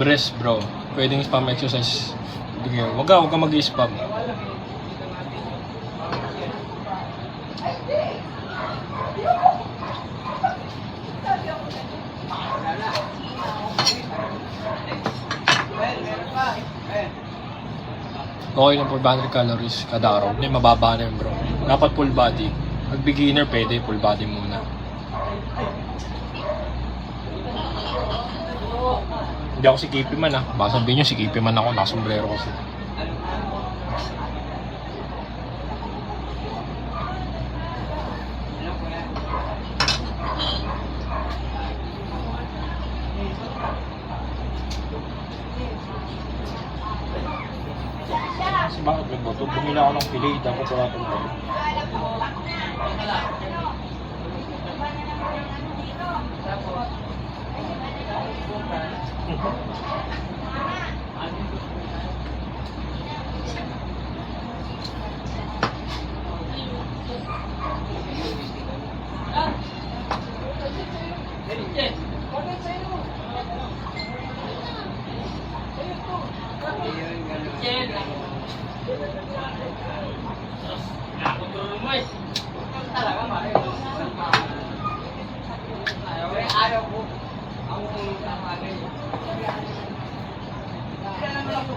breast bro. Pwedeng spam exercise. Huwag ka mag-spam. Okay ng 400 calories kada araw. Hindi, mababa na yun bro. Dapat full body. Pag beginner, pwede full body muna. Hindi ako si Kipi man ah. Baka sabihin nyo si Kipi man ako. Nakasombrero kasi. Kasi bakit nagboto? Bumila ako ng fillet. Dapat wala pang boto.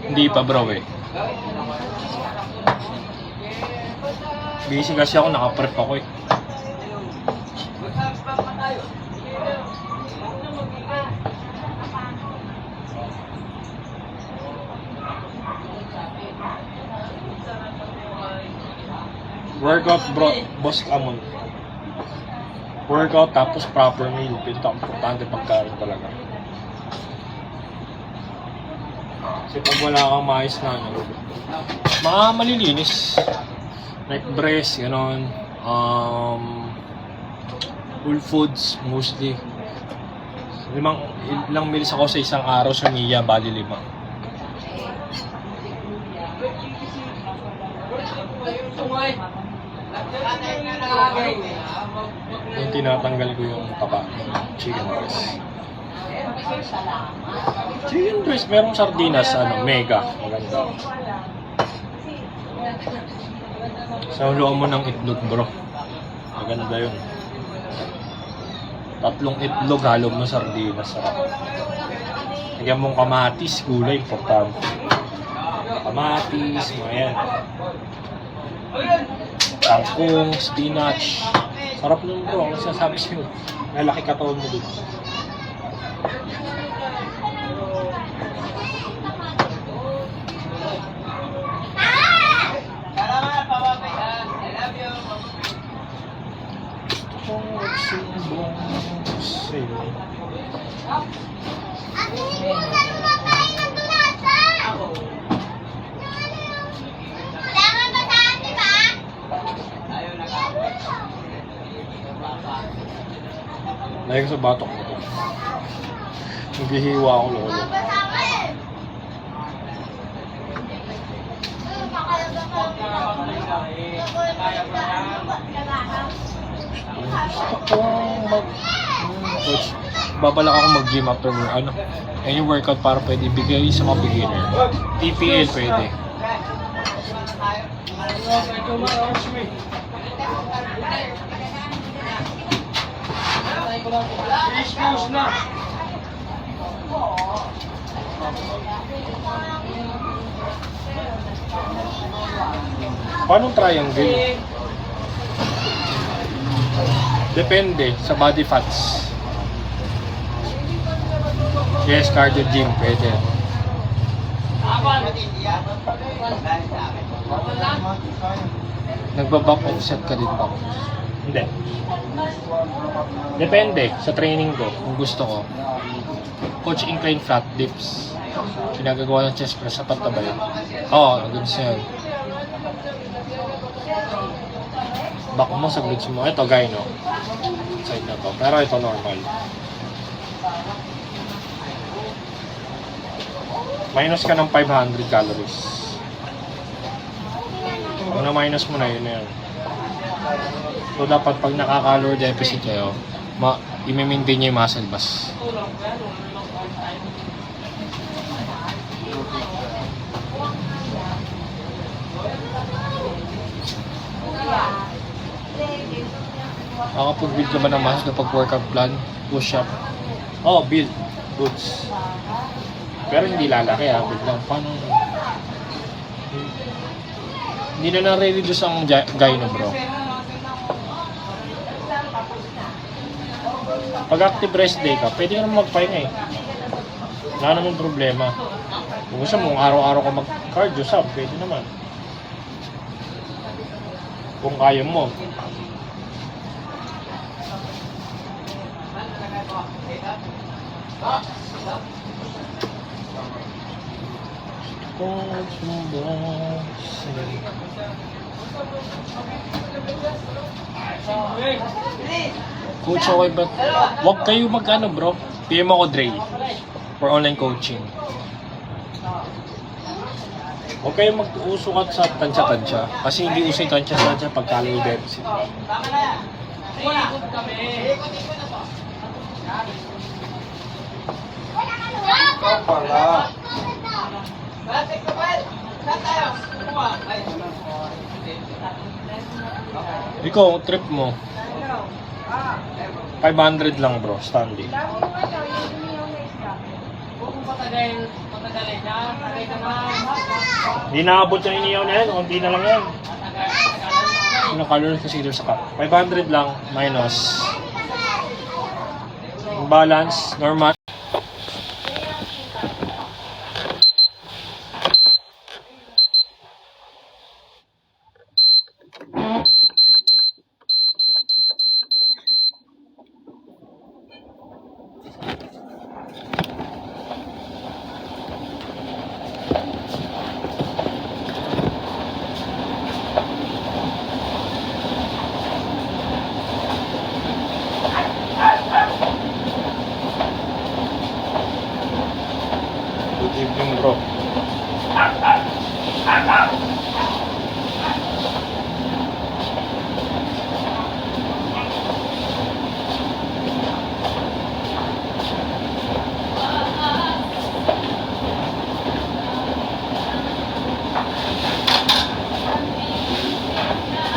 Hindi pa bro eh. Busy kasi ako, naka-prep ako eh. Workout bro, boss Amon. Workout tapos proper meal. Pinaka-importante pagkain talaga. Kasi pag wala kang maayos na malilinis. Like breast, gano'n. Full foods, mostly. Ilang meals ako sa isang araw sa Mia, bali 5. Yung tinatanggal ko yung taba ng chicken breast. Chicken breast, merong sardinas, mega, maganda. Sauluan mo ng itlog bro, maganda yun. 3 itlog, halo mo sardinas, sarap. Lagyan mong kamatis, gulay, importante. Kamatis, mga yan. Kangkong, spinach. Sarap nun bro, ang sinasabi sa'yo. Nalaki katawan mo dun. Lagi ko sa batok ko. Naghihiwa ako lolo. Gusto ko coach, babalak ako mag-gym after any workout para pwede ibigay sa mga beginner. TPL pwede. Paano triangle? Depende sa body fats. Yes, cardio gym, pwede. Nagbaback offset ka din ba? Hindi. Depende sa training ko, kung gusto ko. Coach incline flat dips. Pinagagawa ng chest press, sapat na ba yun? Oo, nag-goods na yun. Back mo sa glutes mo. Ito, gyno. Side na to. Pero ito normal. Minus ka ng 500 calories. Kung na-minus mo na, yun na yun. So, dapat pag naka-calorie deficit kayo, i-maintain nyo yung muscle mass. Makakapag-build ka ba ng mas na pag-workout plan? Push-up? Build. Goods. Pero hindi lalaki build lang. Paano? Hindi na nare-reduce ang gyno bro. Pag active rest day ka, pwede ka naman magpahinga Wala namang problema. Kung gusto mo, araw-araw ka mag-cardio, pwede naman. Kung kaya mo. Coach, okay ba? Huwag kayo mag-ano bro. PM ako Dre for online coaching. Huwag kayo mag-usukat sa tansya-tansya. Kasi hindi usay tansya-tansya pag calorie deficit. Ikaw, trip mo 500 lang bro, Stanley. Hindi naabot yung iniyaw na yan, konti na lang yan. Yung calories consider sa cup 500 lang minus balance, normal. Good evening bro.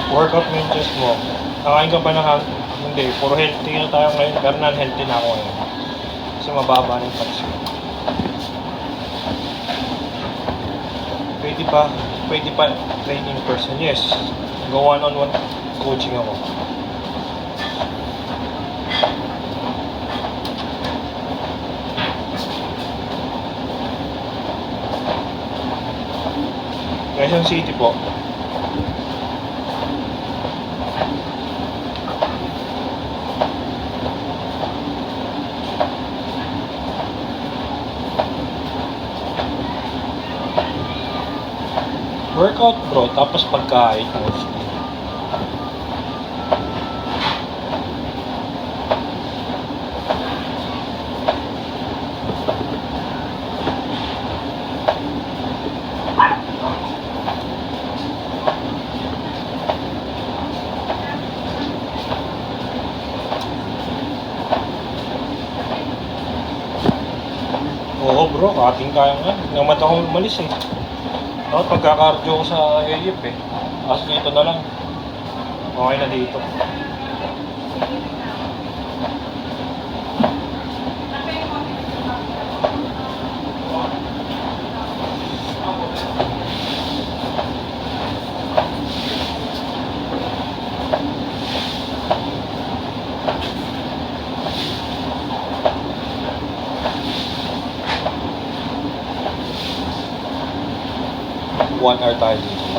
Workout minutes mo. Nakain ka ba ng hindi, puro healthy na tayo ngayon, pero non-healthy na ako ngayon. Kasi mababa ng fats ko. Pwede pa training person, yes. Go one-on-one coaching ako. Quezon City po. Workout bro, tapos pagkain mostly. Oo bro, kating kaya nga. Naman ako umalis Dapat pagka-cardio ko sa AIP As dito na lang. Okay na dito. One hour tayo dito.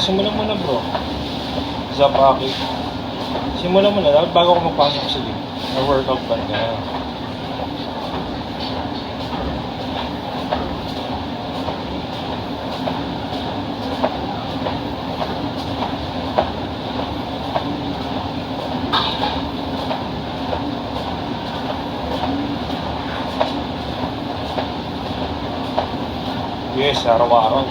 Simulan mo na bro. Zapaki. Simulan mo na. Dapat bago ako magpasok sa gym. Workout plan ka na. Yes, araw-araw.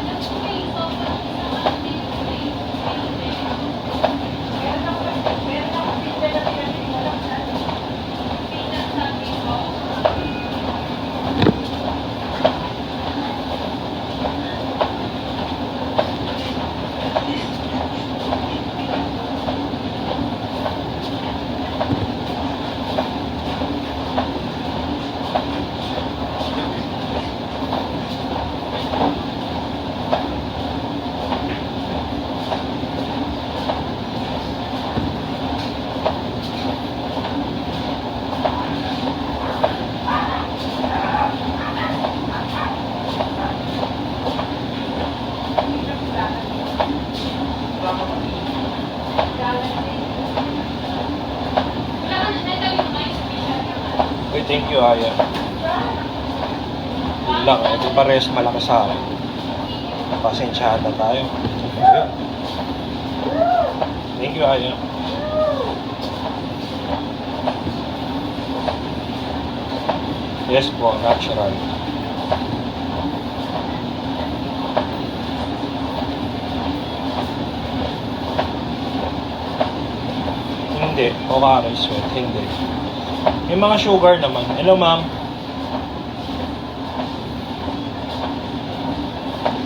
Aya. Yun lang, ito pares malaki sa akin. Pasensyahan na tayo. Ayun. Thank you, Aya. Yes po, natural. Hindi, okay, sweat, hindi. May mga sugar naman. Hello, ma'am.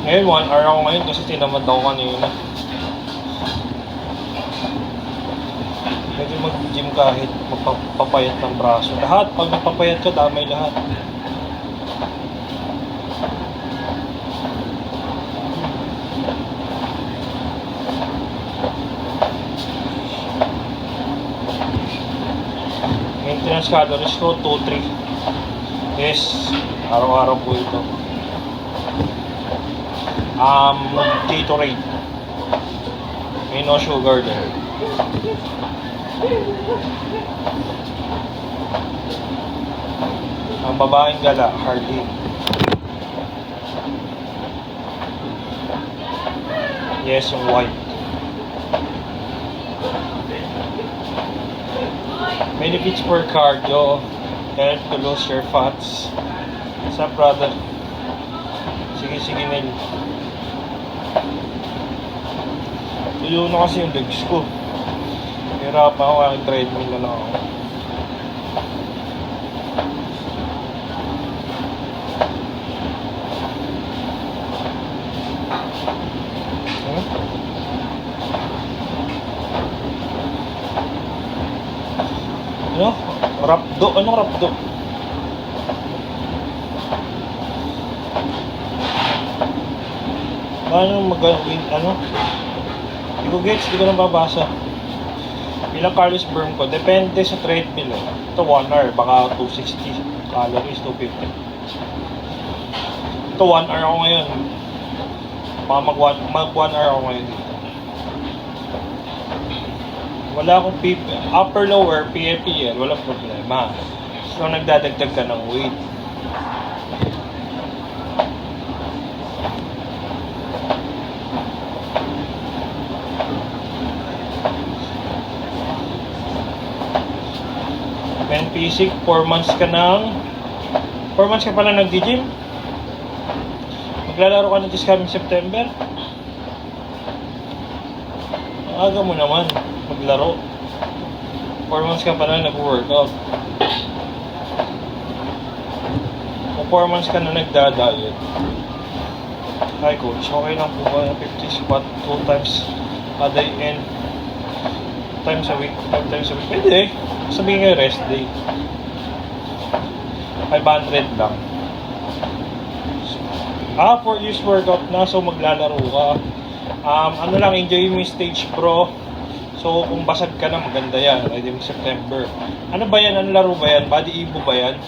Ngayon, 1 hour ako ngayon kasi tinamad ako kanina. Pwede mag-gym kahit magpapayat ng braso. Lahat, pag nagpapayat ka, damay lahat. Maintenance calories ko, 2-3. Yes, araw-araw po ito. Gatorade. May no sugar there. Ang babaeng gala, hardly. Yes, yung white. Benefits for cardio, help to lose your fats. What's up, brother? Sige, Nel. Tuyo na kasi yung legs ko. Hirap ako, ang treadmill na lang ako. Ano? Rapdo? Anong rapdo? Paano mag-win? Ano? Hindi ko gets, hindi ko na babasa. Ilang calories burn ko? Depende sa treadmill eh. Ito 1 hour, baka 260 calories, 250. Ito 1 hour ako ngayon. Baka mag 1 hour ako ngayon dito. Wala akong upper lower, PFPL, walang problema. So nagdadagdag ka ng weight. Men P6, 4 months ka lang. 4 months ka pala nag-gym. Maglalaro ka na this coming September. Ang aga mo naman maglaro. 4 months ka pala nag-workout. Kung 4 months ka na nagda-diet. Hi coach, okay lang po ba 50 squat 2 times a day and 2 times a week, 5 times a week? Pwede. Sabihin nga rest day. 500 lang. 4 years workout na, so maglalaro ka. Ano lang, enjoy mo yung stage bro. So kung basag ka na, maganda yan. Ready mo September. Ano ba yan? Ano laro ba yan? Body Evo ba yan?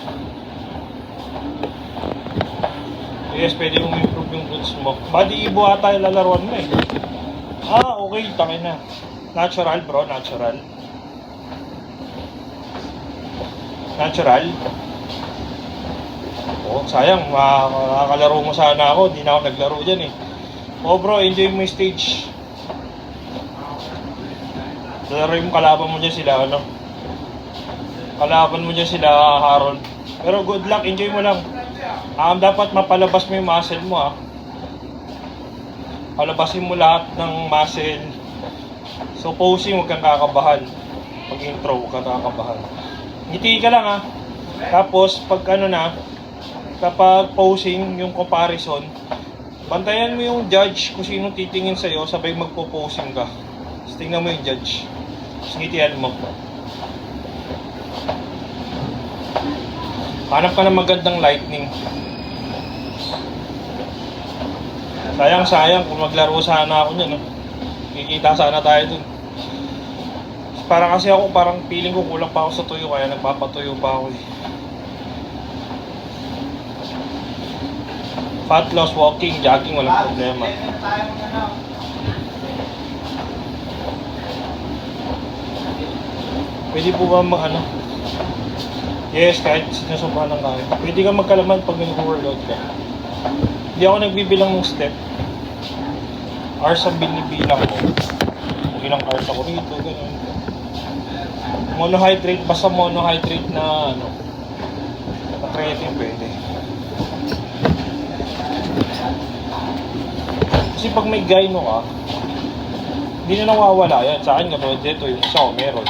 Yes, pwede mong improve yung goods mo. Body Evo ata yung lalaruan mo eh. Okay, takin na. Natural bro, natural. Natural. Sayang, makakalaro mo sana ako. Hindi na ako naglaro dyan eh. Bro, enjoy mo yung stage. Laro yung kalaban mo dyan sila, ano? Kalaban mo dyan sila, Harold. Pero good luck, enjoy mo lang. Dapat mapalabas mo yung muscle mo, ha. Palabasin mo lahat ng muscle. So, posing, huwag kang kakabahan. Pag intro, huwag kang kakabahan. Ngiti ka lang, ha. Tapos, pag ano na, kapag posing, yung comparison, bantayan mo yung judge kung sino titingin sa'yo, sabay magpo-posing ka. Tapos tingnan mo yung judge. Tapos ngitian mo. Hanap ka ng magandang lightning. Sayang kung maglaro sana ako niyan, no? Kikita sana tayo dun. Para kasi ako, parang feeling ko kulang pa ako sa tuyo, kaya nagpapatuyo pa ako eh. Fat loss, walking, jogging, walang problema. Pwede po ba Yes, kahit sinusubukan ng kaya. Pwede ka magkalaman pag nag-workout ka. Hindi ako nagbibilang ng step. Hours ang binibilang ko. Kung ilang hours ako rito, gano'n. Monohydrate, basta monohydrate na ano, na creatine pwede. Kasi pag may gyno ka, hindi na nawawala yan. Sa akin katulad dito, yung isa ko meron.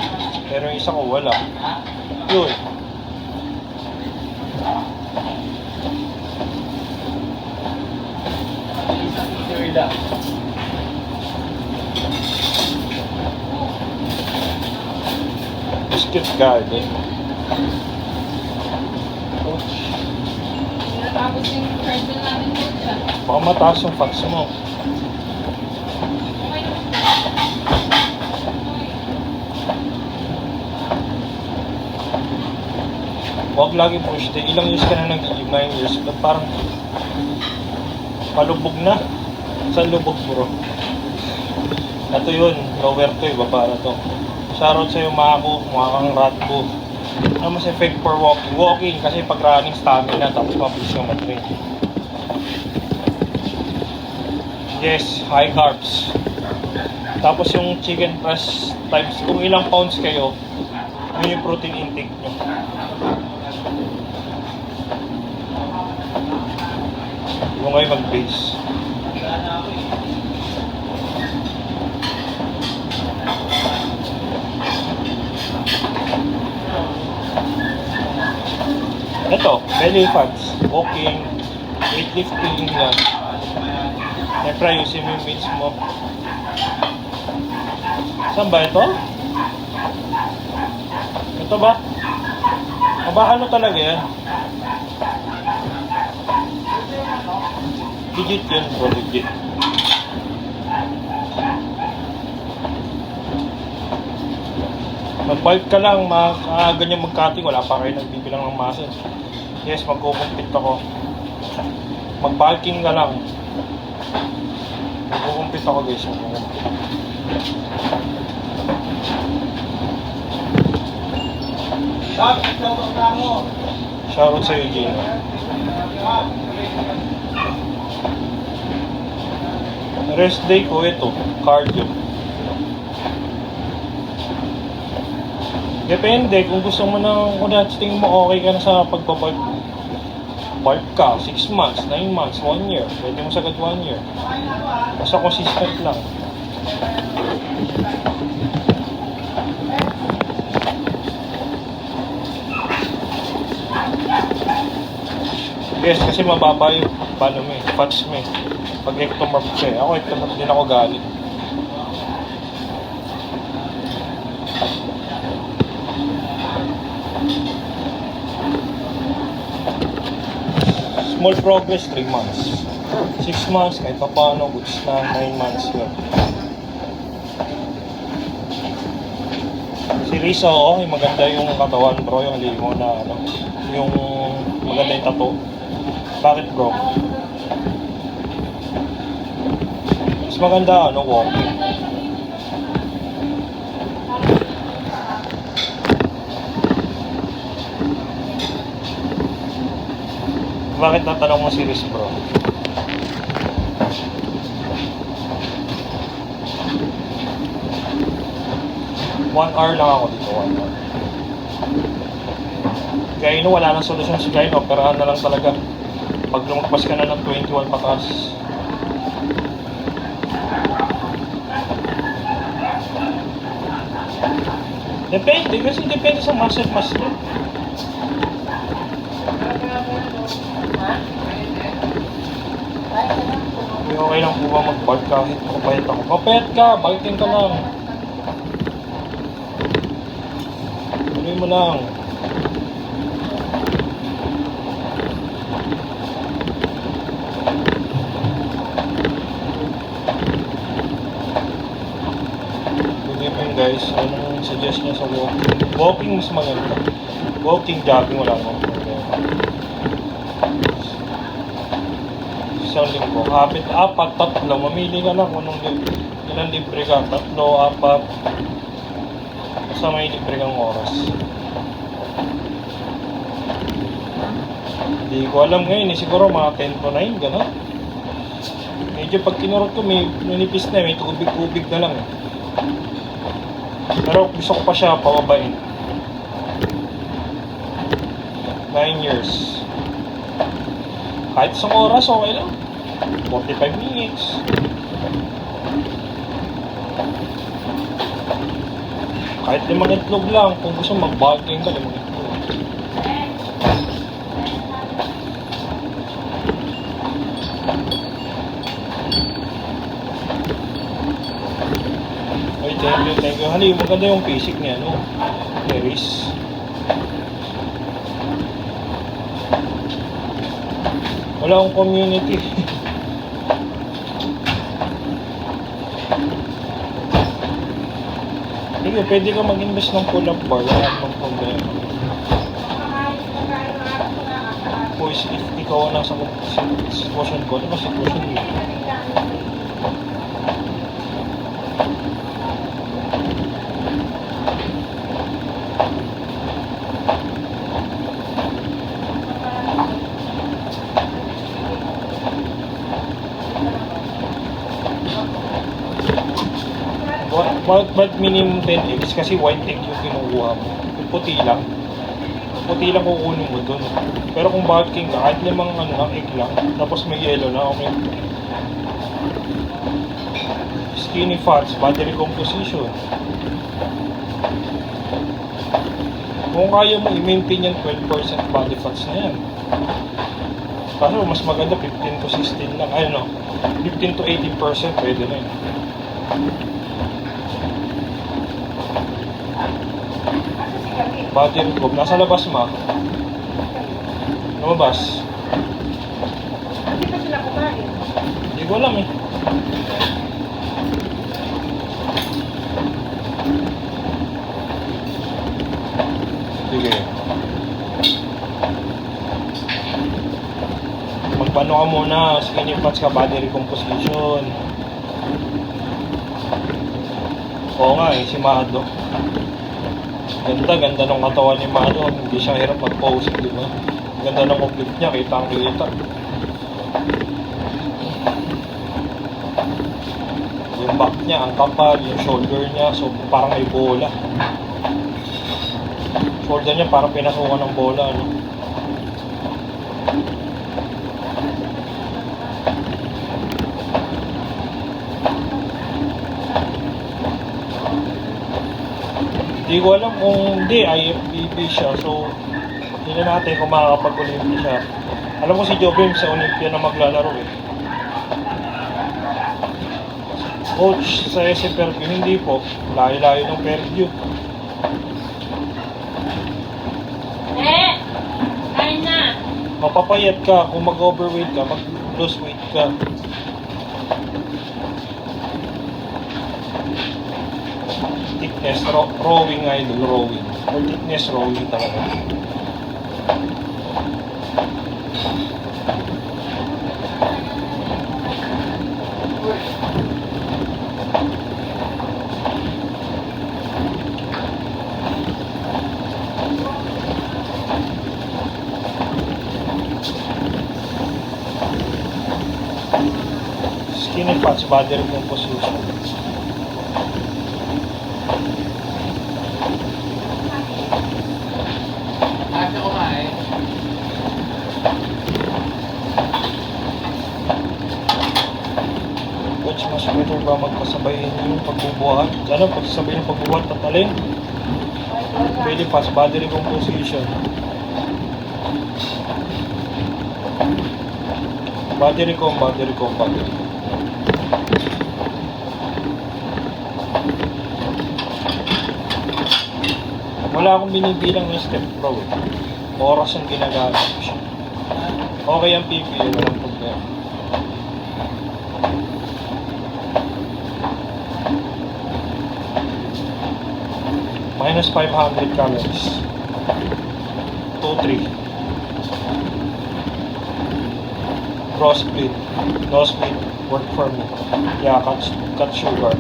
Pero yung isa ko wala. Yun. Biscuit garden. Ouch. Tapos yung person namin po siya. Baka mataas yung fats mo. Huwag lagi push day. Ilang years ka na nag-gym? 9 years. But parang palubog na. Sa lubog bro. Ito yun. Lower to eh. Baba na to. Shoutout sa'yo mga kang rat ko. Ano mas effect for walking? Walking kasi pag running stamina tapos mabilis yung matrain. Yes, high carbs. Tapos yung chicken breast times kung ilang pounds kayo, yun yung protein intake nyo. Yung kayo mag-base. Ito, belly fats, walking, weightlifting yan. Siyempre, ayusin mo yung meals mo. Saan ba ito? Ito ba? Aba, ano talaga yan? Legit yun bro, legit. Mag-bulk ka lang, ganyan mag-cutting, wala pa kayo nagbibilang ng muscle. Yes, magkukumpit ako. Mag-bulking ka lang. Magkukumpit ako guys, magkukumpit. Shoutout sa'yo, Gino. Rest day ko ito, cardio. Depende, kung gusto mo na, kung tingin mo okay ka na sa pagbabike, bulk ka, 6 months, 9 months, 1 year. Pwede mo sagad 1 year. Basta consistent lang. Yes, kasi mababa yung paano mo eh, fats mo eh. Pag ectomorph ka eh. Ako ectomorph din ako galing. Small progress, 3 months. 6 months, kahit pa paano, goods na, 9 months yun. Si Risa, okay, maganda yung katawan bro, yung ligo na ano, yung maganda yung tattoo. Bakit bro? Mas maganda ano, walking. Bakit natanong mo si Riz bro? One hour lang ako dito, 1 hour. Gyno, wala nang solusyon si Gyno, operahan na lang talaga. Pag lumagpas ka na ng 21 pataas. Depende, kasi depende sa muscle mass mo. Okay lang po ba mag-bulk kahit kapayat ako? Kapayat ka, bulking ka lang. Tuloy mo lang. Good evening guys. Anong suggest nyo sa walking? Walking mas maganda. Walking, jogging, wala naman problema. Isang linggo. Habit, 4, 3. Mamili ka lang kung ilang libre ka. 3, 4. Basta may libre kang oras. Hindi ko alam ngayon eh, siguro mga 10 to 9, gano'n. Medyo pag kinurot ko, may nunipis na, may tubig-tubig na lang eh. Pero gusto ko pa siya pababain. 9 years. Kahit isang oras, okay lang. 45 minutes. Kahit 5 itlog lang, kung gusto mag-bulking ka, 5 itlog. Ay, thank you. Hali, maganda yung basic niya, no? Paris. Wala akong community. Sige, pwede ka mag-invest ng pull-up bar. Wala akong problema. Boys, if ikaw ang nasa sitwasyon ko, ano ba sitwasyon mo? But minimum 10 eggs kasi white egg yung kinukuha mo. Yung puti lang. Puti lang kukunin mo dun. Pero kung bulking ka, kahit 5 egg lang, tapos may yellow na, okay. Skinny fats, battery composition. Kung kaya mo i-maintain yung 12% body fats na yan. Kaso mas maganda 15 to 16 lang. Ay no, 15 to 18% pwede na yun. Battery probe, nasa labas ma. Lumabas. Hindi pa sila kumain. Hindi ko alam eh. Sige. Magpano ka muna, skinny fats ka, battery composition. Oo nga eh, si Mado. Ganda ng katawan ni Mado. Hindi siya hirap mag-pose, di ba? Ganda ng complete niya, kitang-kita. Yung back niya, ang kapal, yung shoulder niya, so parang may bola. Shoulder niya parang pinasukan ng bola, ano? Hindi ko alam kung hindi, IFBB siya. So, hindi natin kung makakapag-Olympia siya. Alam ko si Jobim sa Olympia na maglalaro eh. Coach sa SM Fairview, hindi po. Layo-layo ng Fairview. Kain na! Mapapayat ka kung mag-overweight ka, mag-lose weight ka. Thickness, rowing idol, rowing. Or thickness, rowing talaga. Skinny fats, battery composition. Coach, mas better ba magkasabayin yung pagbubuhat? Ano, pagsasabayin yung pagbubuhat at alin? Pwede fast battery composition. Battery com. Wala akong binibilang ng step pro eh. Oras ang ginagamit ko siya. Okay ang PPL, walang problema. Minus 500 calories. 2-3. Crossfit. No split. Work for me. Yeah, cut sugar.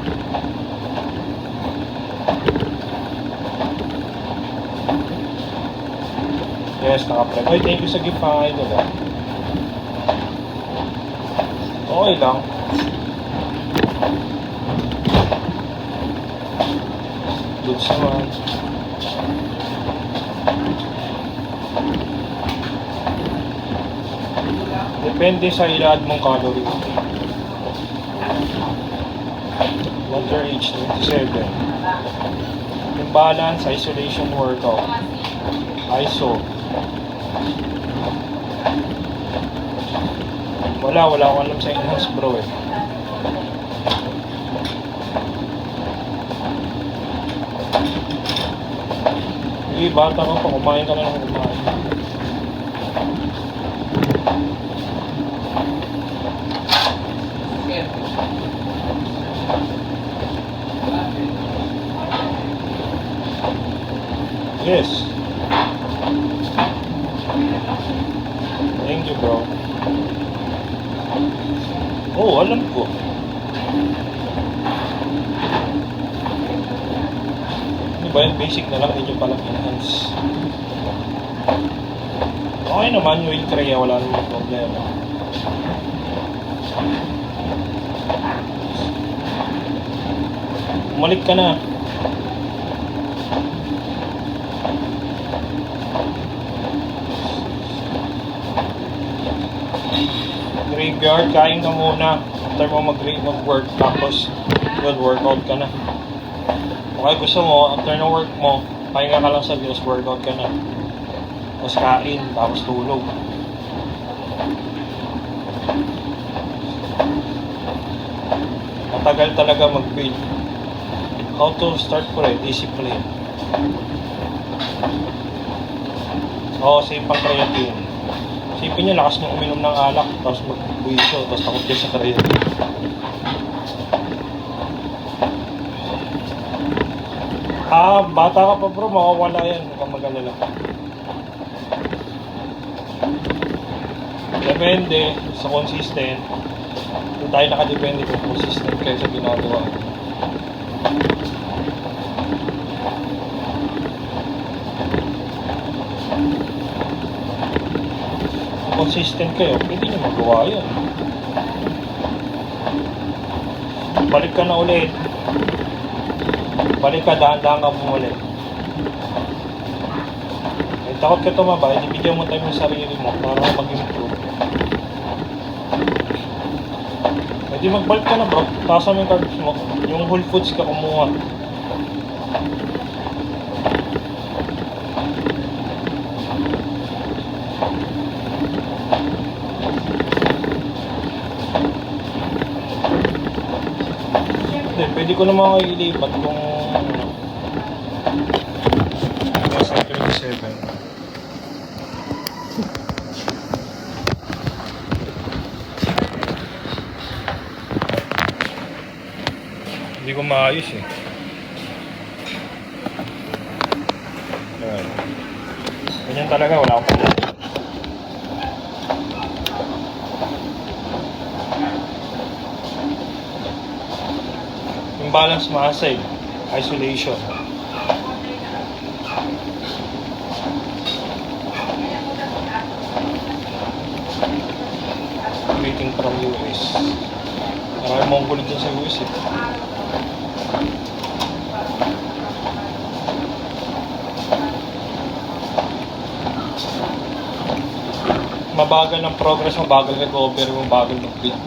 Yes, naka-prep. Ay, thank you sa gift ha, idol. Okay lang. Goods naman. Depende sa ila-add mong calorie. Water age 27. Imbalance, isolation workout. ISO. Wala akong alam sa enhance bro eh. Sige, bata ka pa, kumain ka na lang kumain. Yes. Thank you bro. Oh, alam ko. Ano ba yan? Basic na lang, hindi nyo palang enhance. Okay naman, will try, wala naman problema. Umalik ka na. Graveyard, kain ka muna. After mo mag-work, tapos yun, workout ka na. Okay, gusto mo, after ng work mo, pahinga ka lang sa Diyos, workout ka na. Tapos kain, tapos tulog. Matagal talaga mag-build. How to start ko rin, discipline. Oo, safe pang creatine. Isipin nyo, lakas nyo uminom ng alak, tapos mag-buwiso, tapos takot kayo sa creatine. Bata ka pa bro, makawala yan, huwag kang mag-alala. Depende sa consistent. Kung tayo nakadepende kung consistent kayo sa ginagawa. Kung consistent kayo, pwede nyo magawa yun. Balik ka na ulit. Balik ka, dahan-dahan ka bumalik. Eh, takot ka tumaba, ibigyan mo time yung sarili mo para mag-improve. Pwede magbalik ka na bro, taas mo yung carbs mo. Yung whole foods ka kumuha. Hindi, pwede ko naman ilipat kung nasa 27. Hindi ko maayos eh. Ayan. Ganyan talaga, wala akong pala. Imbalance muscle, isolation. Greeting from US. Marami mong gulit dyan sa US eh. Mabagal ng progress, mabagal recovery, mabagal mag-build.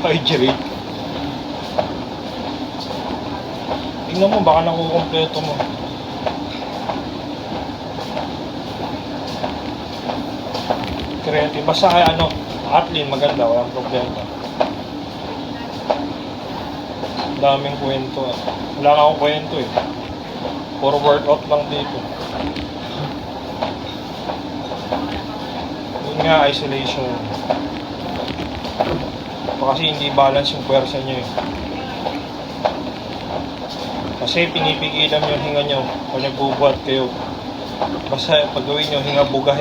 Hydrate. Tingnan mo, baka nakukompleto mo. Creative. Basta kaya Atlin, maganda, walang problema. Daming kwento ah. Wala nga akong kwento eh. Puro workout lang dito. Yun nga, isolation. Kasi hindi balance yung pwersa nyo eh. Kasi pinipigilan yung hinga nyo kung nagbubuhat kayo. Basta pag gawin nyo, hinga buga.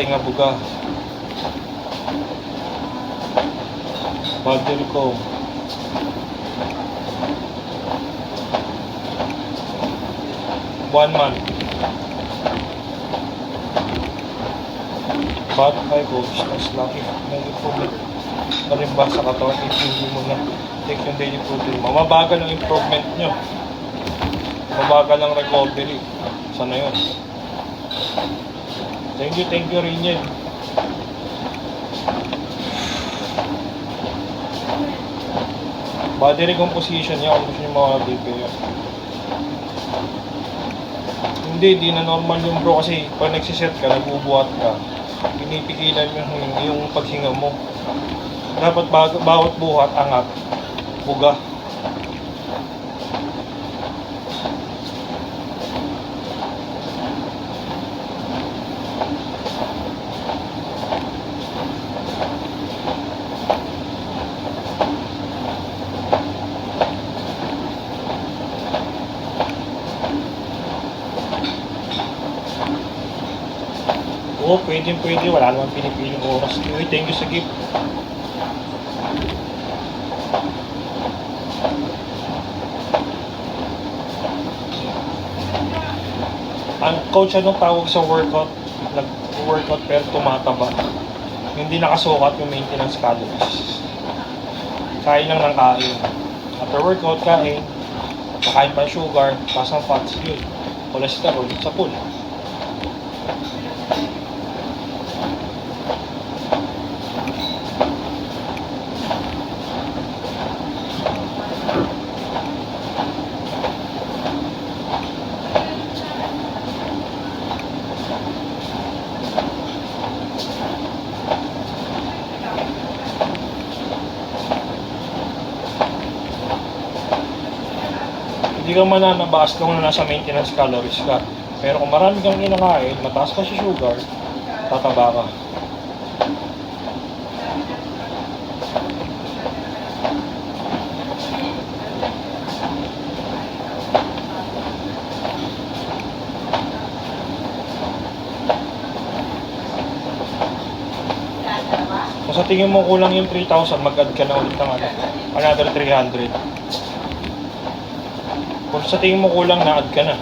Bundle ko. 1 month. But ay coach, mas lucky. May improvement pa rin ba sa katawan if hindi mo na take yung daily protein mo. Mabagal ang improvement nyo. Mabagal ang recovery. Sana yun. Thank you rin yan. Body recomposition niya kung gusto nyo mga DPO. Hindi, di na normal yung bro kasi pag nagsiset ka, nagbubuhat ka, pinipigilan yung paghinga mo. Dapat bawat buhat, angat, buga. Oo, pwede. Wala naman pinipiling oras. Uy, thank you sa gift. Ang coach, anong tawag sa workout? Nag-workout pero tumataba. Hindi nakasukat yung maintenance calories. Kain lang ng kain. After workout, kain. Kakain pa sugar, taas ng fats, yun. Cholesterol, sa pool. Hindi ka mananabas kung nasa maintenance calories ka. Pero kung marami kang kinakain, mataas ka sa sugar, tataba ka. Kung sa tingin mo kulang yung 3,000, mag-add ka na ulit ng another 300. Kung sa tingin mo kulang, na-add ka na.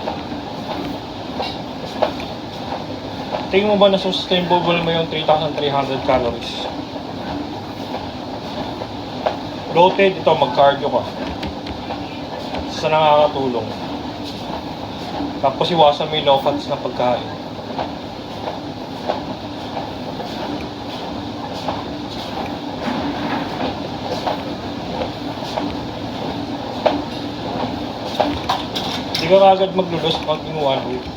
Tingin mo ba na sustainable mo yung 3,300 calories? Bloated, ito, mag-cardio ka. Sa nakakatulong. Tapos iwasan mo yung low fats na pagkain. Hindi ka agad maglulos pag in 1 week.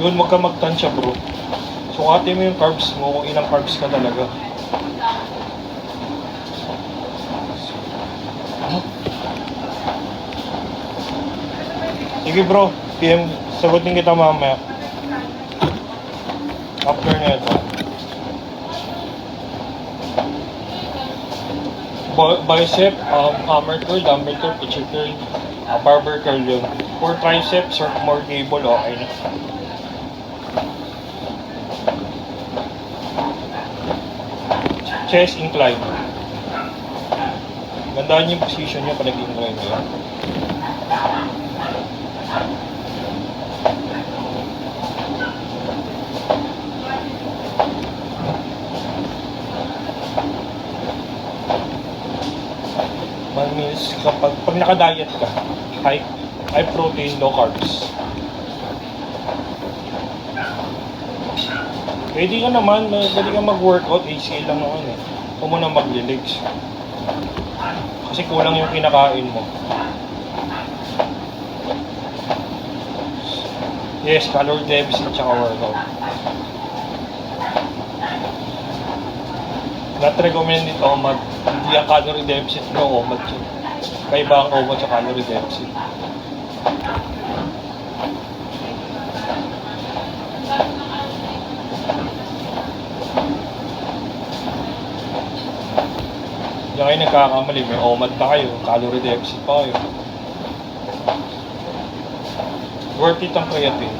Yun, wag ka magtansya bro. Sukatin mo yung carbs mo kung ilang carbs ka talaga. Sige bro, PM, sagutin kita mamaya. After na ito. Bicep, hammer curl, dumbbell curl, pitcher curl, barber curl yun. For triceps or more cable, okay na. Chest incline. Gandaan yung position niya pag nag-incline niya. Means kapag naka-diet ka, high protein, low carbs. Pwede ka naman, pwede ka mag-workout, HCL lang naman eh. Huwag mo na mag-legs. Kasi kulang yung kinakain mo. Yes, calorie deficit tsaka workout. Not recommended OMAD. Hindi ang calorie deficit no OMAD yun. Kaiba ang OMAD sa calorie deficit. Diyan kayo nagkakamali. May OMAD pa kayo. Calorie deficit pa kayo. Worth it ang creatine.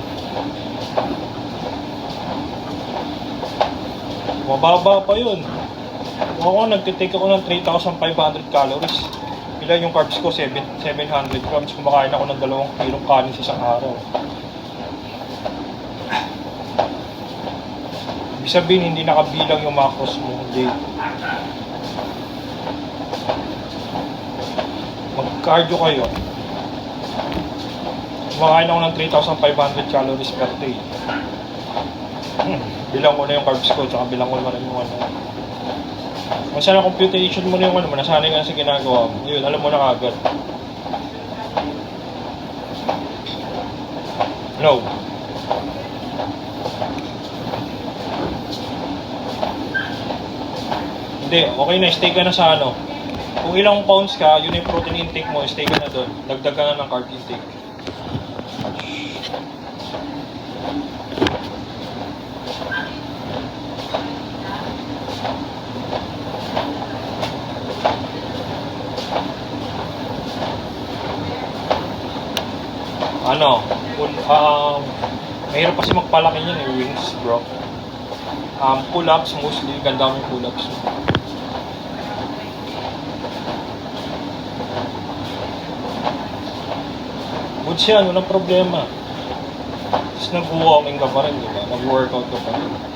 Mababa pa yun. Kung ako, nagtitake ako ng 3,500 calories. Ilan yung carbs ko? 700 grams. Kumakain ako ng 2 kilong kanin sa isang araw. Ibig sabihin, hindi nakabilang yung macros mo. Hindi. Mag-cardio kayo. Kumakain ako ng 3,500 calories per day. Bilang ko na yung carbs ko, tsaka bilang ko na rin yung ano. Kung saan ang computation mo na yung ano mo, nasanay ka na sa ginagawa mo. Yun, alam mo na kagad. No. Hindi, okay na, stay ka na sa ano. Kung ilang pounds ka, yun yung protein intake mo, stay ka na doon. Dagdag ka na ng carb intake. Ano, mahirap kasi magpalaki niyan eh, wings bro. Pull-ups mostly, ganda mo yung pull-ups. Good siya, walang problema. Tapos nag-walking ka pa rin, di ba? Nag-workout ka pa rin.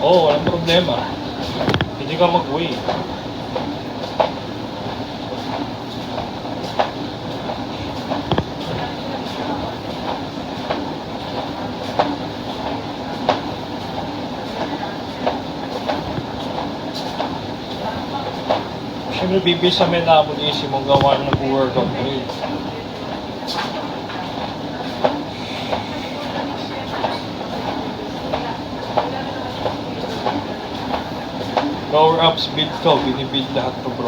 Oo, walang problema. Hindi ka mag-weigh. Siyempre, bibis sa metabolism mong gawa ng workout mo yun. Lower ups, build ko. Binibuild lahat to bro.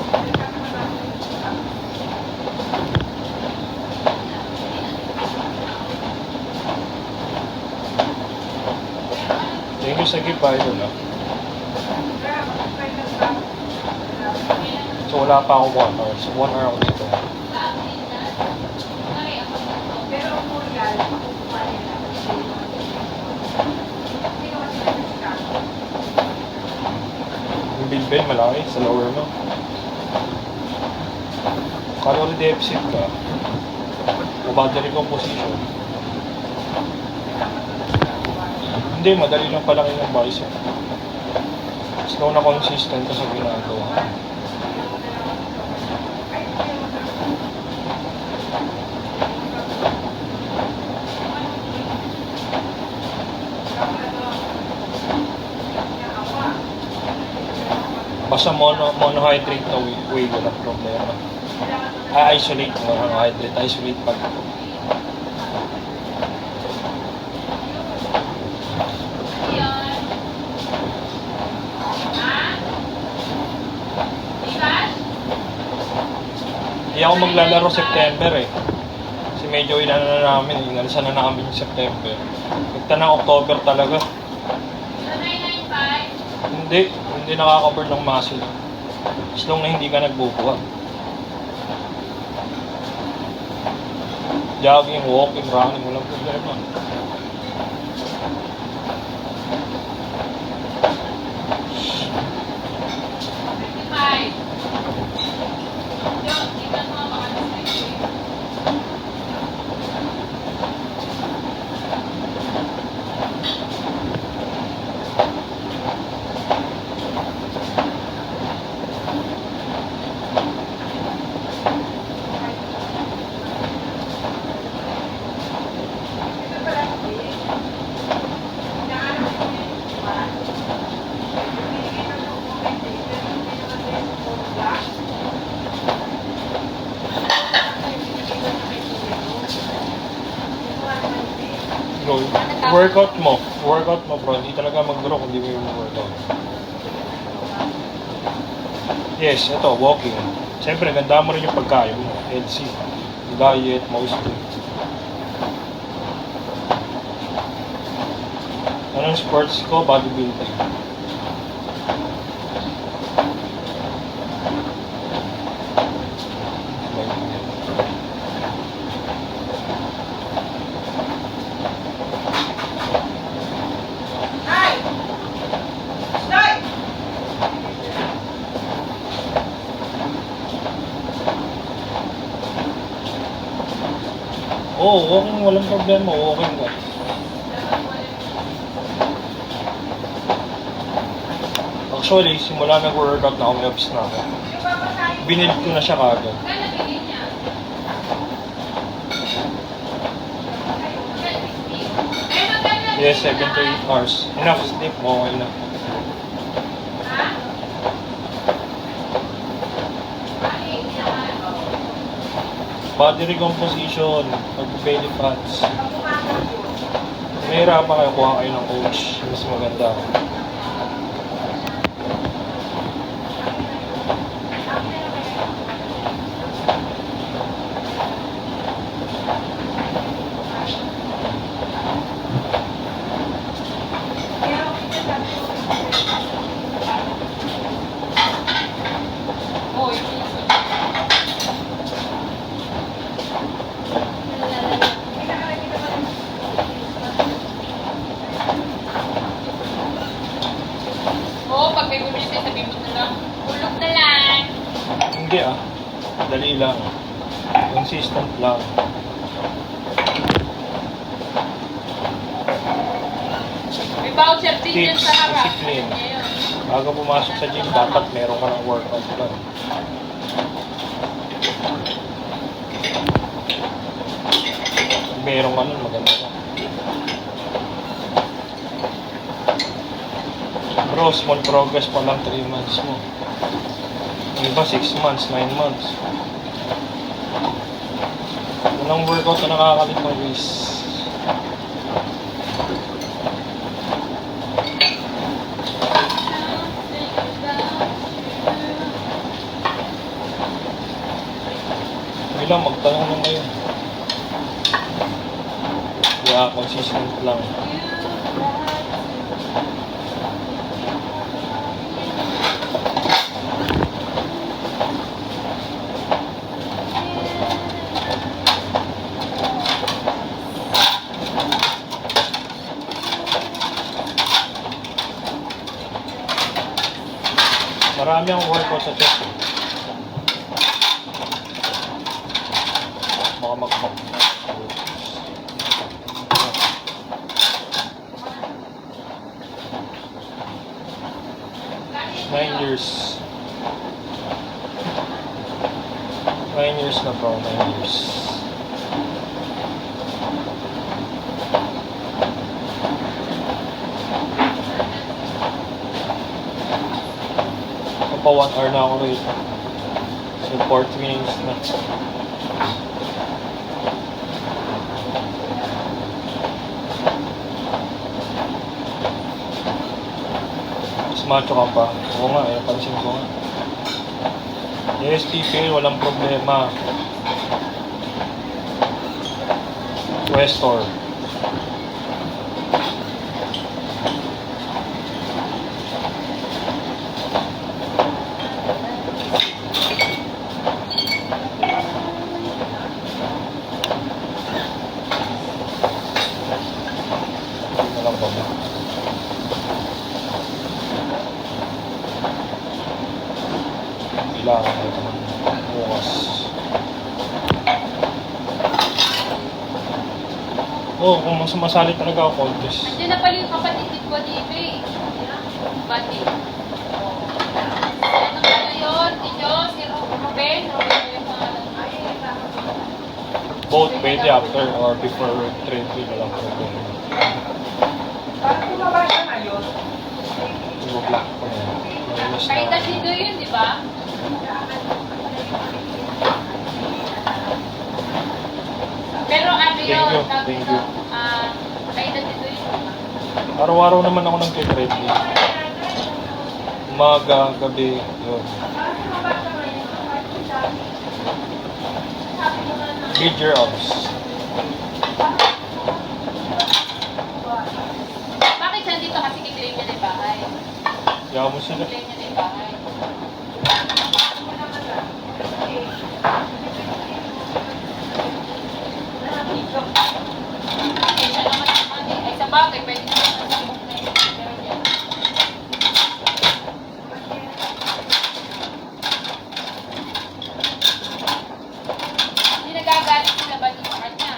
Thank you sa gift, idol ah. So wala pa ako 1 hour. So 1 hour ako dito. Yung bilbil malaki sa lower mo. Calorie deficit ka. O battery composition. Hindi, madali lang palaki ng bicep. Slow na consistent ka sa ginagawa. Basta monohydrate na whey, walang problema. I-isolate monohydrate, isolate pag hindi ako maglalaro September eh. Kasi medyo inano na namin, inalisan na namin yung September. Nagta ng October talaga. Hindi nakaka-burn ng muscle. As long na hindi ka nagbubuhat. Jogging, walking, running, walang problema. Workout mo bro, hindi talaga mag-grow kung di mo yung workout. Yes, ito, walking. Siyempre, ganda mo rin yung pagkain mo. Healthy. Diet, mostly. Anong sports ko? Bodybuilding. Oo, walking, walang problema, walking ka. Actually, simula nag-workout na ako, may abs na ako. Binild ko na siya kagad. Yes, 7 to 8 hours. Enough sleep, okay na. Body recomposition, pag-belly fats. Mahirapan kayo, kuha kayo ng coach. Mas maganda. Oo, pag may bumili sa'yo, sabihin mo na lang, ulog na lang. Hindi ah. Dali lang. Consistent lang. May voucher din dyan Tips, sa harap. discipline. Ngayon. Bago pumasok sa gym, dapat meron ka ng workout plan. Kung meron ka nun, maganda ka. Bro, small progress pa lang 3 months mo. Yung iba 6 months, 9 months. Unang workout na nakakalimang is bilang magtanong na ngayon. Yeah, consistent lang. Marami ang workout sa chest. Baka mag-pop. 9 years. 9 years na bro, 9 years. Pa 1 hour na ako rito. So 40 minutes na. Mas macho ka pa. Oo nga, pansin ko nga. Yes, people, walang problema. Questor. Walang problema. Kailangan ito ng bukas. Oo, kung sumasali talaga ako contest. Andiyan na pala yung kapatid ni Guadalupe. Bati. Ano pala yun? Tito, si Ruben. Ruben yung pangalan. Both pwede after or before treadmill, walang problema. Parang bumaba siya ngayon. I-block ko na yan. Malinis Kahit na. na si Do yun, di ba? Pero ano Thank yun? you, Tawag thank dito, you. kahit na si Do yun. Araw-araw naman ako nag-treadmill. Umaga, gabi, yun. Build your abs. Bakit siya dito? Kasi kiklaim niya na yung bahay. Kaya mo sila. Kiklaim niya na yung bahay. Hindi siya naman ang money. Ay, sa bagay, pwede naman sa Facebook na yun. Pero yan. Hindi nagagalit sila ba sa kanya?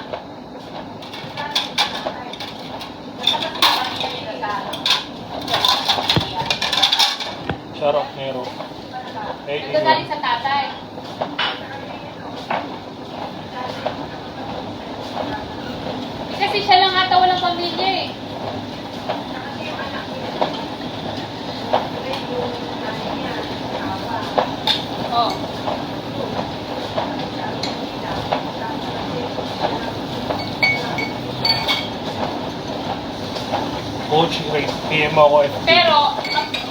Coach, PM mo ako FB. Pero,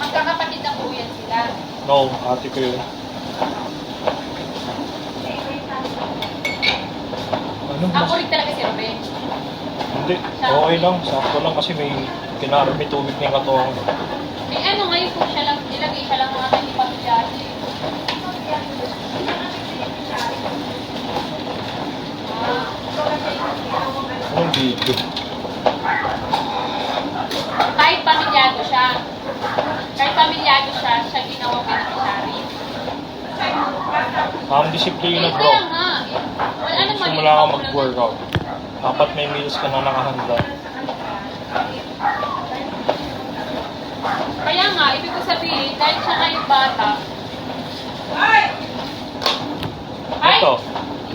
magkakapatid na po yan sila. No, ate ko yun. Ano Ako mas? rin talaga si Ruben. Hindi, okay lang. Sakto lang kasi may may tubig na yung katawan ko. Eh ano ngayon po siya lang, ilagay siya lang mga hindi pa masyado. Anong video? Kahit pamilyado siya. Siya ginawang beneficiary. Ang disiplina bro. Kaya nga. Ano Gusto mo lang ako mag-workout. Dapat may meals ka na nakahanda. Kaya nga, ibig ko sabihin, dahil siya nga yung bata. Ito.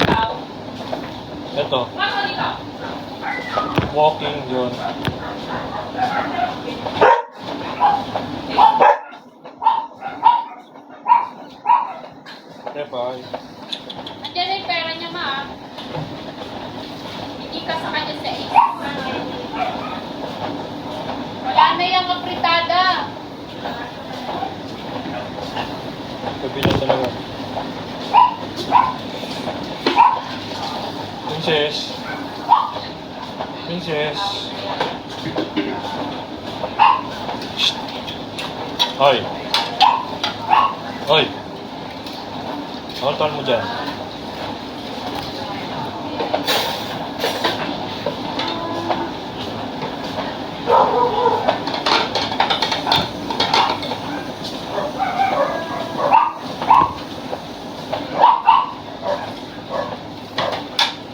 Ikaw. Ito. Mako dito. Walking yun. Okay, bye. Andiyan na yung pera niya, ma. Hindi ka sa kanya sa isip. Wala na yung apritada. Gabi na talaga. Princess. Princess. Shh. Hoy. Hoy. Ano taon mo dyan?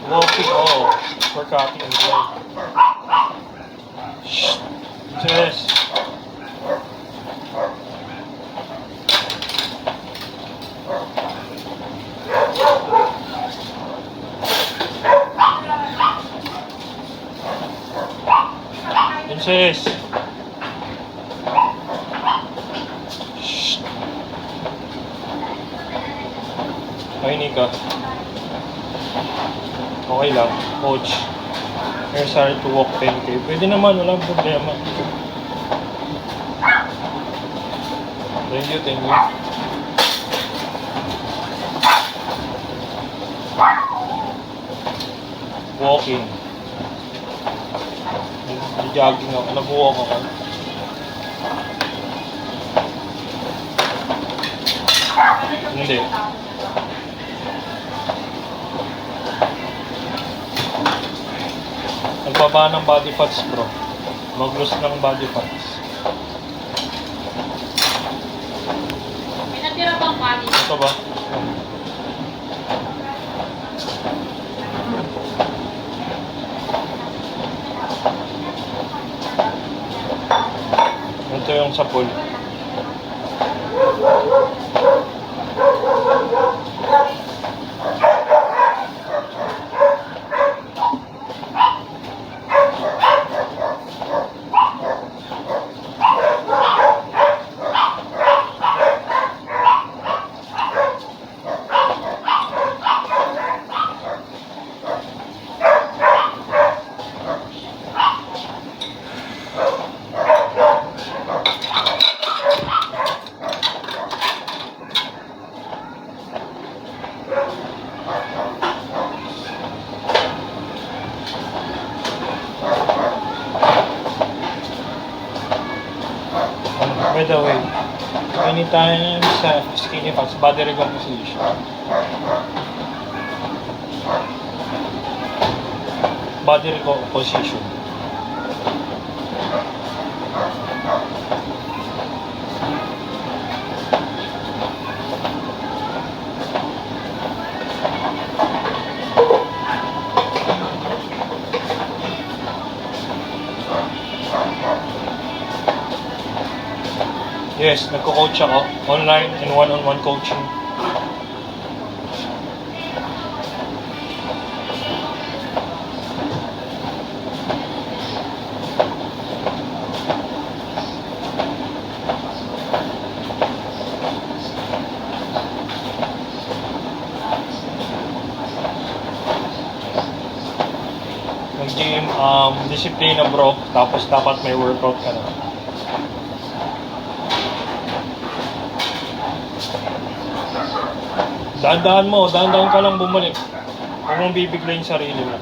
Walking, oh. For cutting and play. Shh. Princess. Princess. Shh. Mahinig ka. Okay lang, coach. You're sorry to walk 10K. Pwede naman, walang problema. Thank you, thank you. Walking. Nag-jogging ako, nag-walk ako. Hindi. Nagbaba ng body fats bro. Mag-lose ng body fats. May natira bang money? Ito ba? Ito yung sapul. By the way, anytime sa skinny fats, body recomposition. Body recomposition. Yes, nagko-coach ako. Online and one-on-one coaching. gym, disiplina bro, tapos dapat may workout ka na. Dahan-dahan ka lang bumalik. Huwag mong bibigla yung sarili mo.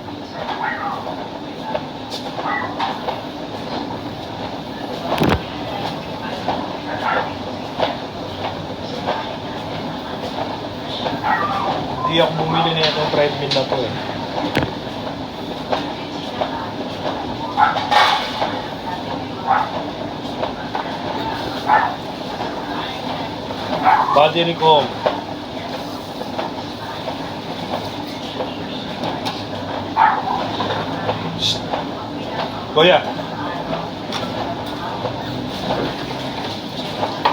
Hindi ako bumili na itong treadmill na to eh. Body recom. Shh. Goya.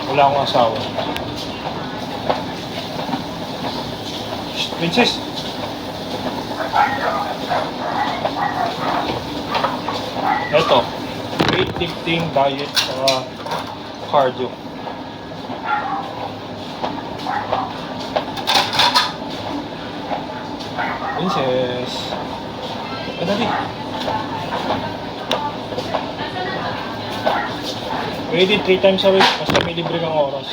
Wala akong asawa. Shh, princess. Ito. Weightlifting, diet, cardio. Princess. Dali. Pwede 3 times a week. Basta may libre kang oras.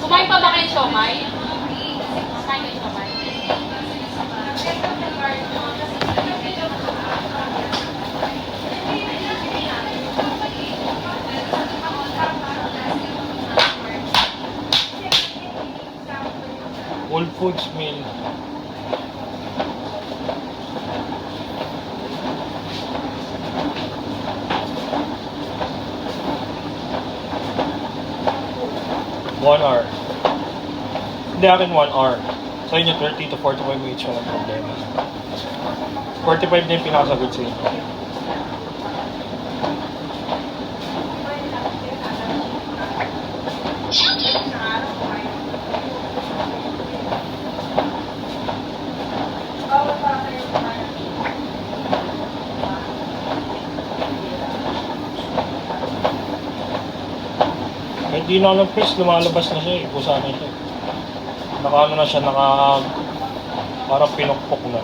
Kumain pa ba kayo siomay? Kumain kayo siomay? Whole Foods meal. One hour. Hindi akin 1 hour. Sa inyo 30 to 45 minutes walang problema. 45 na yung pinakasagot sa inyo. Hindi na ng press, lumalabas na siya eh. Kusa na siya. Nakaano na siya, parang pinukpok na.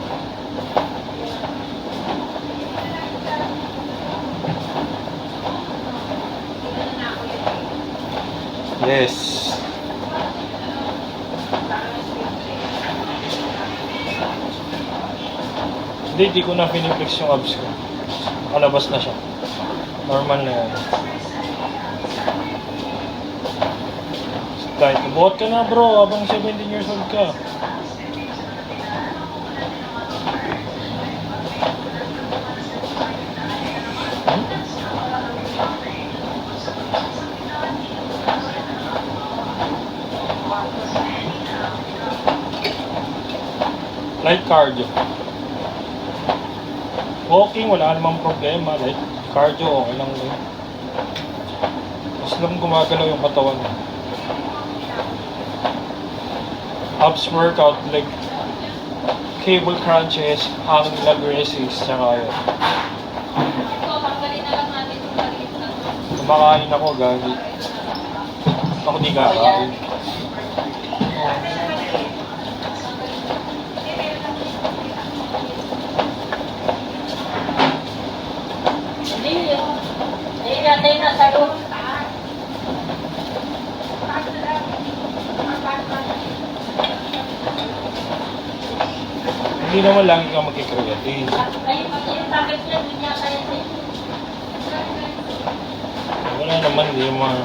Yes. Hindi ko na piniplex yung abs ko. Nakalabas na siya. Normal na yan. Kahit buhat ka na bro, habang 17 years old ka. Light cardio. Walking, wala namang problema. Light cardio, okay lang yun. Mas lang gumagalaw yung katawan mo. Abs workout like cable crunches, hanging leg raises, tsaka yun. Ito, tanggalin na lang natin yung maliit na to. Kumakain ako, gagi. Ako di kakain. Hindi natin na sa loob. Hindi naman lagi ka magkikreatin. Wala naman, hindi naman.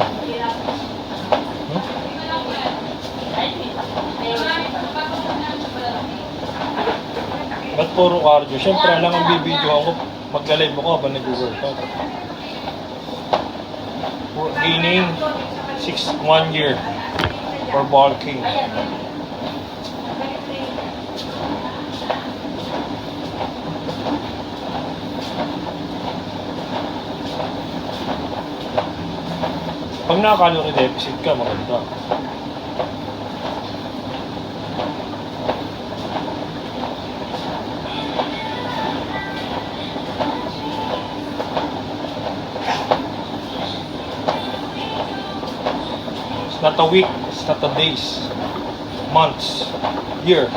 Ba't puro cardio? Siyempre, lang ang bibidyo ako. Magla-live ako habang nag-workout. Gaining 1 year for bulking. Pag naka-calorie deficit ka, maganda. not a week, it's not a days, months, year.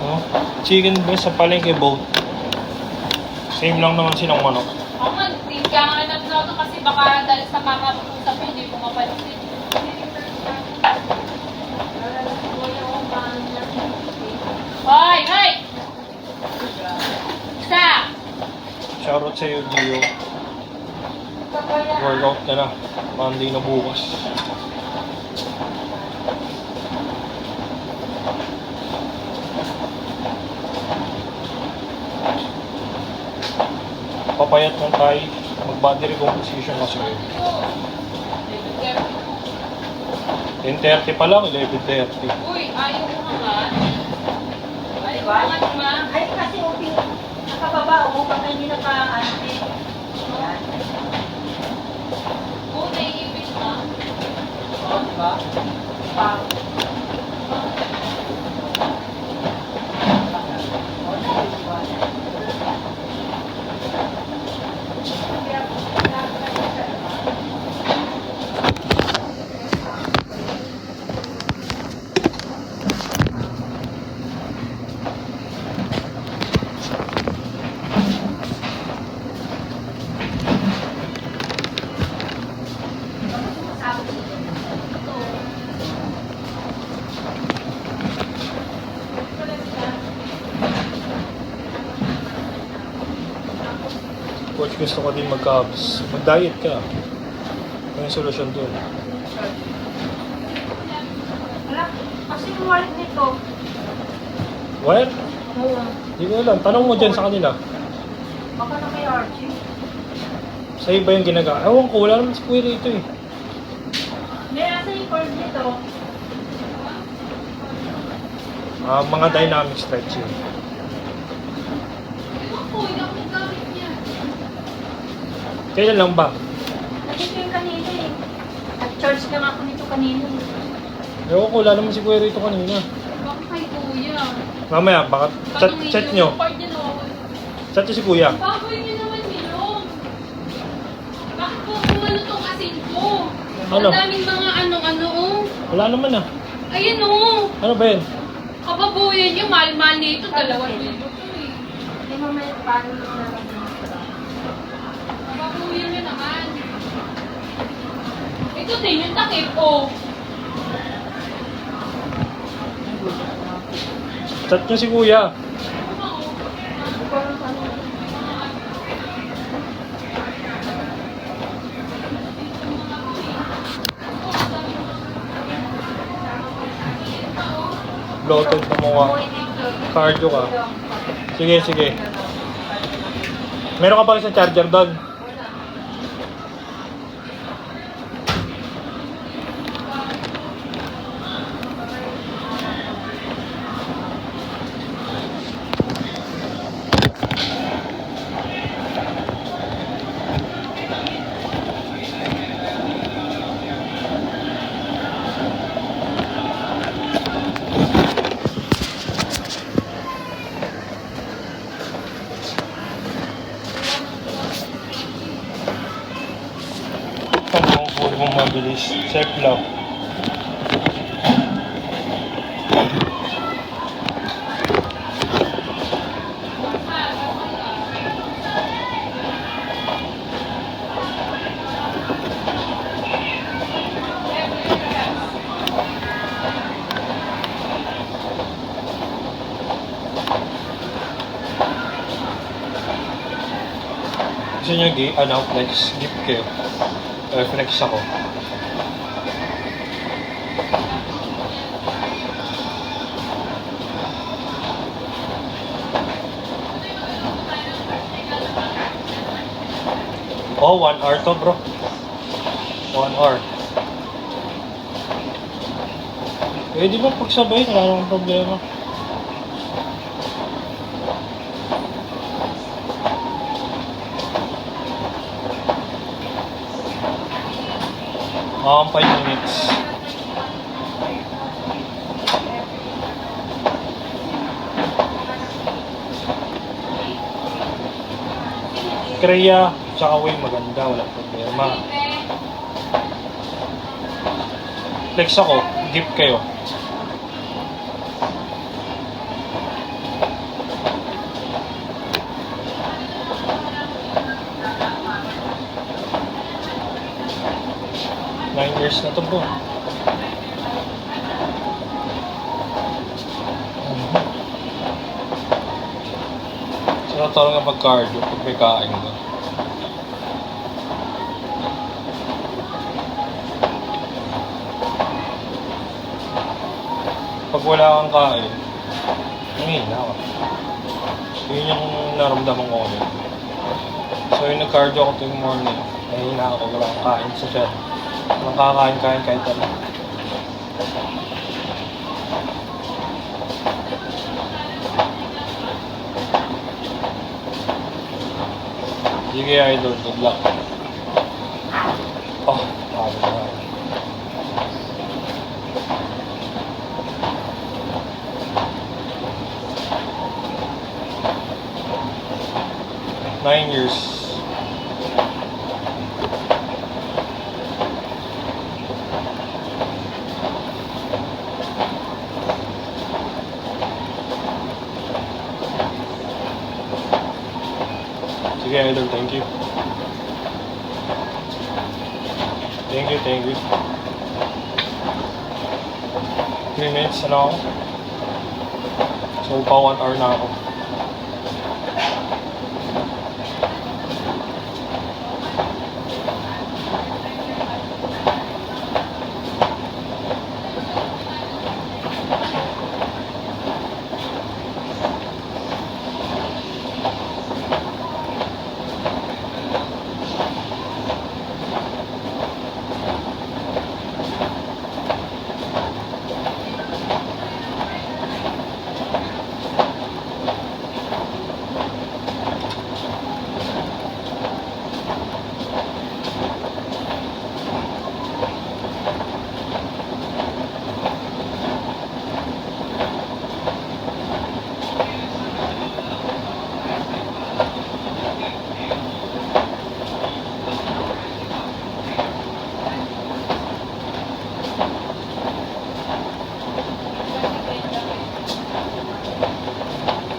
Oh, chicken breast sa palengke boat. Same lang naman silang manok. Ako nga, kaya nga nagnoto kasi baka dahil sa kakapag-usap yun, hindi pumapansin. Hoy! Hoy! Isa! Shoutout sa'yo, Gio. Workout ka na. Monday na bukas. Papayat ng tayo. Mag-body recomposition kasi. 10:30 pa lang, 11:30. Uy, ayaw mo nga. Ayaw Diba? mo nga. Ay, kasi okay. Nakababa ako pag hindi naka-ante. Yan. Oo, naiipit na. O, diba? Pang. O, diba? Coach, gusto ko din mag-abs. Mag-diet ka. Ano yung solusyon doon? Wala. Kasi yung wallet nito. Well, Oo. hindi ko alam. Tanong mo dyan sa kanila. Baka na kay Archie. Sa iba yung ginagawa. Ewan ko, wala naman si Kuya rito eh. Hindi, nasa yung cord nito. Mga dynamic stretching. Ako, hindi ako naggamit niya. Kailan lang ba? Nandito yung kanina eh. Nag-charge lang ako nito kanina eh. Ewan ko, wala naman si Kuya rito kanina. Baka kay Kuya. Mamaya, baka chat nyo. Part niya nawawala. Chat nyo si Kuya. Baboy niyo naman, Milong. Bakit po kung ano tong asin ko? Ano? Ang daming mga ano-ano, oh. Wala naman ah. Ayun, oh. Ano ba yan? Kababuyan niyo, mahal-mahal nito. 2 kilo to, eh. Hindi mo may paano yung nararamdaman ko. Kababuyan niyo naman. Ito din yung takip, oh. Chat nyo si Kuya. Bloated na mukha. Cardio ka. Sige, sige. Meron ka ba isang charger doon? Pag-move mong mabilis. Self-love. Gusto niyo flex, gift kayo. Flex ako. Oh, 1 hour to bro. 1 hour. Eh, di ba pagsabay, wala namang problema. 5 minutes. Kreya, tsaka way maganda, walang problema. Flex ako, gift kayo. Nine years na to, bro. Sino talaga mag-cardio pag may kain ka? Pag wala kang kain, hihina ka. Yun yung naramdaman ko ngayon. So yung nag-cardio ako tuwing morning, nahihina ako, wala akong kain sa tiyan. Walang kakain-kain kahit ano. Sige, idol, good luck. Oh, pagod na. Nine years. Sige, idol, thank you. Thank you. 3 minutes na ako. So, pa 1 hour na ako.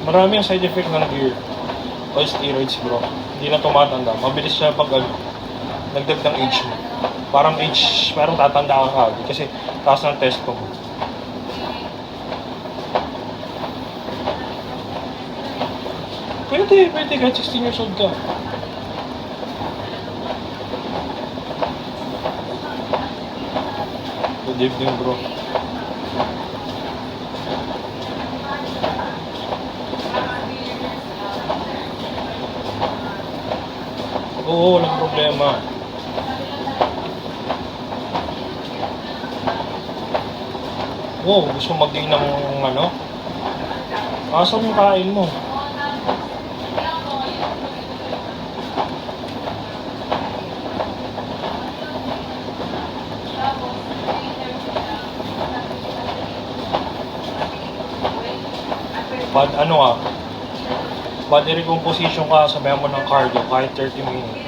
Marami ang side effect ng gear o steroids, bro. Hindi na tumatanda. Mabilis siya pag nagdag ng age mo. Parang tatanda ka kagad kasi taas ng test ko mo. Pwede kahit 16 years old ka. Good evening, bro. Oo, walang problema. Wow, gusto mag-gain ng ano? Asan yung kain mo? Body recomposition ka, sabayan mo ng cardio kahit 30 minutes.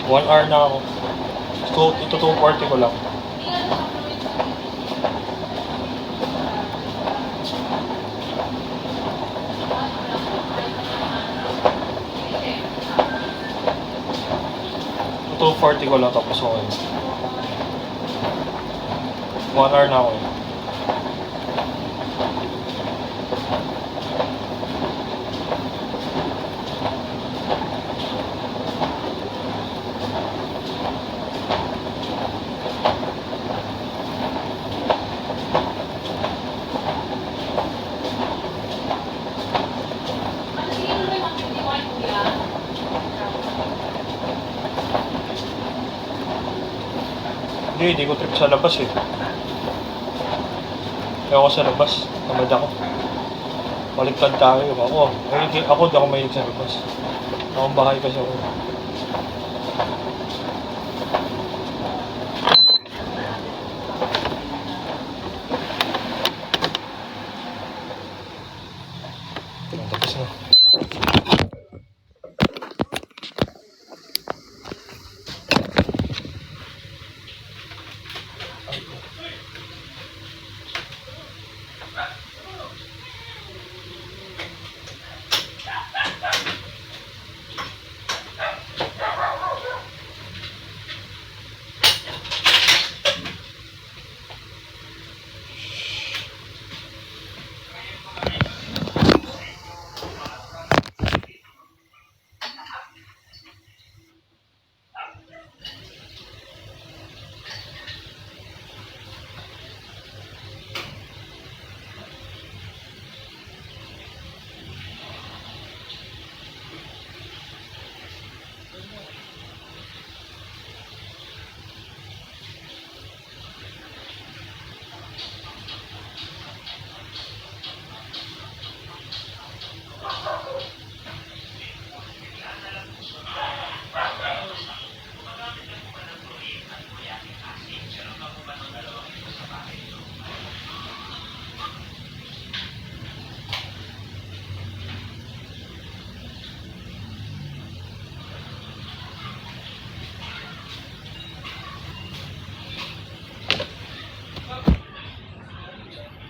One hour na ako. So, ito 240 ko lang. 2:40 ko lang tapos okay. 1 hour na ako eh. Ano siguro may mag-51 kuya? Hindi ko trip sa labas eh. Kaya ako sa labas, tamad ako. Baliktad tayo. Di ako mahilig sa labas. Akong bahay kasi ako. Tapos na.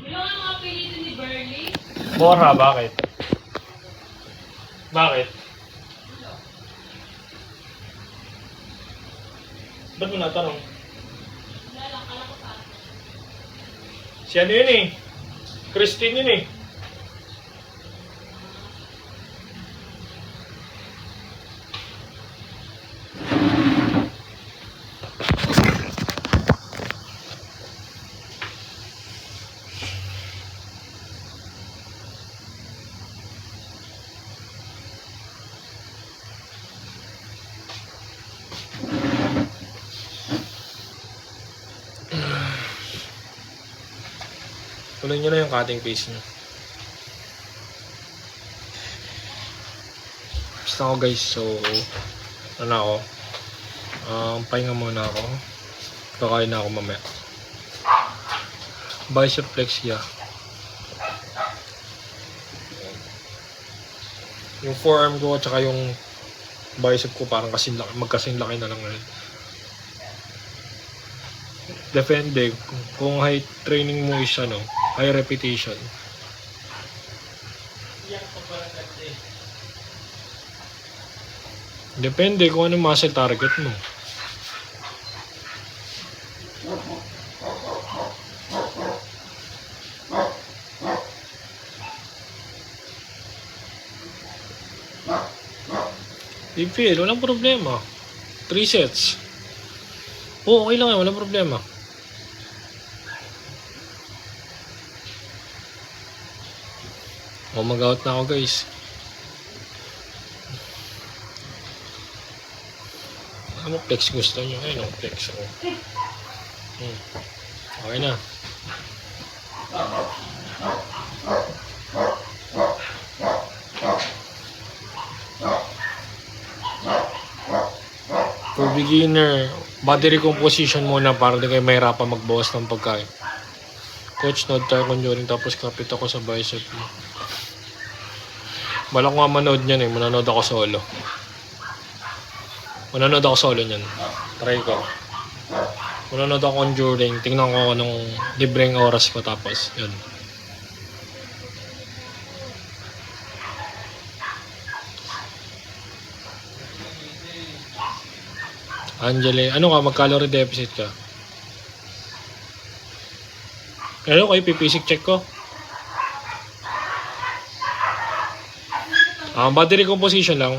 Yung mga apelido ni Burley? Borha, bakit? Bakit? Ba't mo natanong? Wala lang, alam ko pa. Si ano yun eh? Christine yun eh. Tuloy nyo na yung cutting paste nyo. Basta ako guys, so ano ako, pahinga muna ako. Kakain na ako mamaya. Bicep flexia. Yung forearm ko at saka yung bicep ko parang magkasing laki na lang ngayon. Depende kung high training mo is ano, high repetition. Depende kung ano muscle target mo. Big feel, walang problema. 3 sets. Oo, okay lang yan, walang problema. Mag-out na ako guys. Ano flex gusto nyo? Ayun ang flex ako. Okay na. For beginner, body recomposition muna para di kayo mahirapan magbawas ng pagkain. Coach, nod tayo conjuring tapos kapit ako sa bicep mo. Balak ko nga manood niyan eh. Manonood ako solo. Manonood ako solo niyan. Try ko. Manonood ako conjuring. Tingnan ko anong libreng oras ko tapos yun. Angele, ano ka? Mag-calorie deficit ka? Ano kayo? Pipisik check ko. Body recomposition lang.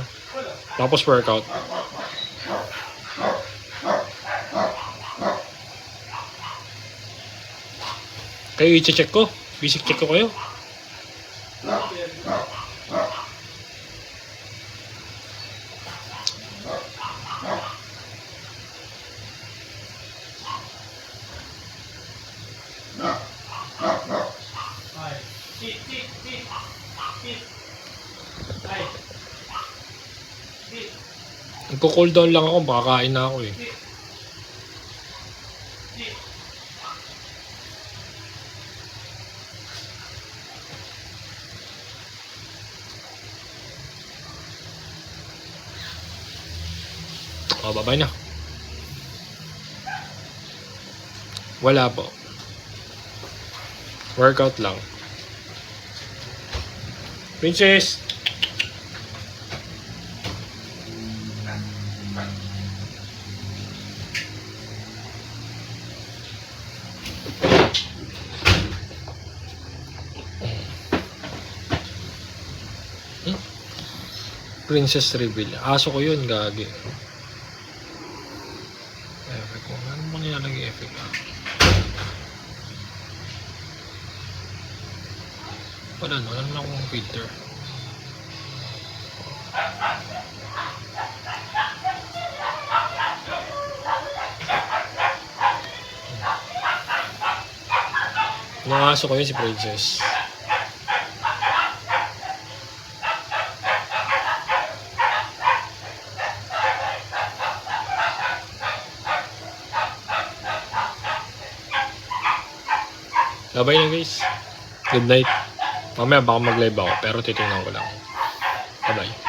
Tapos workout. Kayo i-check ko. Basic check ko kayo. Nagko-cool down lang ako. Baka kain na ako eh. Bye-bye na. Wala po. Workout lang. Princess! Princess reveal. Aso ko yun, gagi. Effect ko. Ano mo nilalagay effect? Wala naman akong filter. Yung aso ko yun si Princess. Bye na guys. Good night. Mamaya baka mag-live ako pero titingnan ko lang. Bye-bye.